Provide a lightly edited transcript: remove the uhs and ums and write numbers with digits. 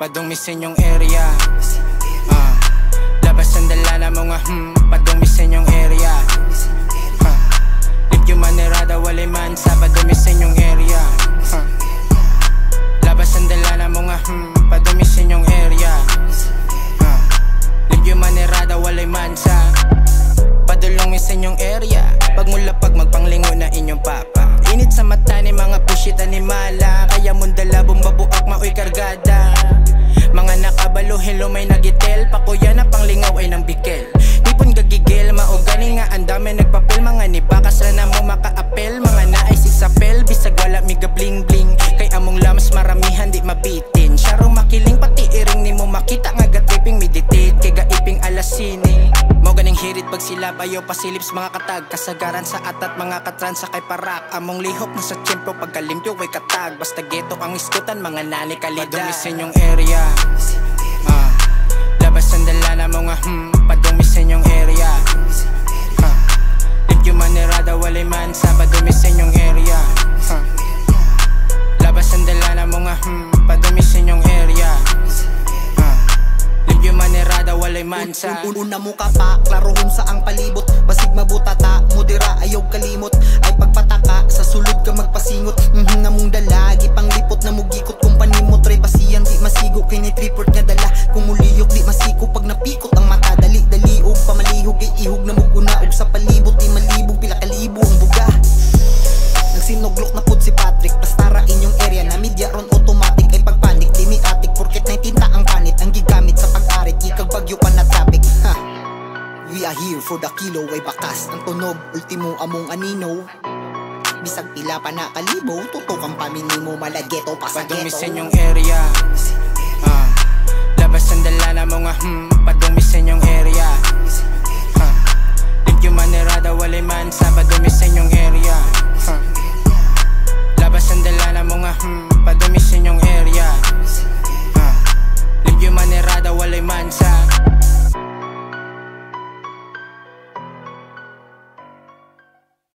padumi sa inyong area. Labas ang dala na mga padumi sa inyong area. Live yung manerada, walay man sa padumi sa inyong area. Labas ang dala na mga padumi sa inyong area. Live yung manerada, walay man sa padulong sa inyong area. Pagmulapag magpanglingo na inyong papa. Init sa mata ni mga pushit animala, kaya mong dala bumbabuak maoy kargada. Mga nakabalo, hello may nagitel, pakuya na panglingaw ay nang bikel. Nipon gagigil, maugani nga ang dami nagpapil. Mga nibakas na mo makaapel, mga naay sigsapel, bisag wala miga bling bling. Kay among lamas maramihan di mabitin. Syarong makiling pati iring ni mo makita nga gatiping meditate, kay gaiping alasini. Mo ganing hirit pag sila bayo pasilips mga katag. Kasagaran sa atat mga katransa kay parak. Among lihok na sa tiyempo pagkalimpyo way katag. Basta geto ang iskutan mga nani kalidad. Padumi sa inyong area. Labas ang dala na mga padumi sa inyong area. Live yung manerada, walay man sa padumi sa inyong area. Labas ang dala na mga padumi sa inyong area. Live yung manerada, walay man sa una mo ka pa, klarohon sa ang palibot. Basig mabutata, mudira ayaw kalimot. Ay pagpataka, sa sulod ka magpasingot. Namong dalagi, panglipot na mugikot. Kung panimot, try basiyan, di masigo. Kay ni triport nga dala, kumuliyok di masiko. Pag napikot ang mata, dali-daliog. Pamalihog ay ihog na mugunaog. Sa palibot, di malibog, pila kalibo ang buga. Nagsinuglok na pud si Patrick. Pastara inyong area na media ron automatic. Ay pagpanik, di mi atik. Porket na tinta ang panit, ang gigamit sa pag-arit. Ikag bagyo pa na traffic. We are here for the kilo, way bakas ang tunog, ultimo among anino. Bisag pila pa na kalibo, tutok ang paminimo, malageto pa sa ghetto. Padumi sa inyong area. Labas ang dala na mga padumi sa inyong area. Live yung manerada, walay man sa padumi sa inyong area. Labas ang dala na mga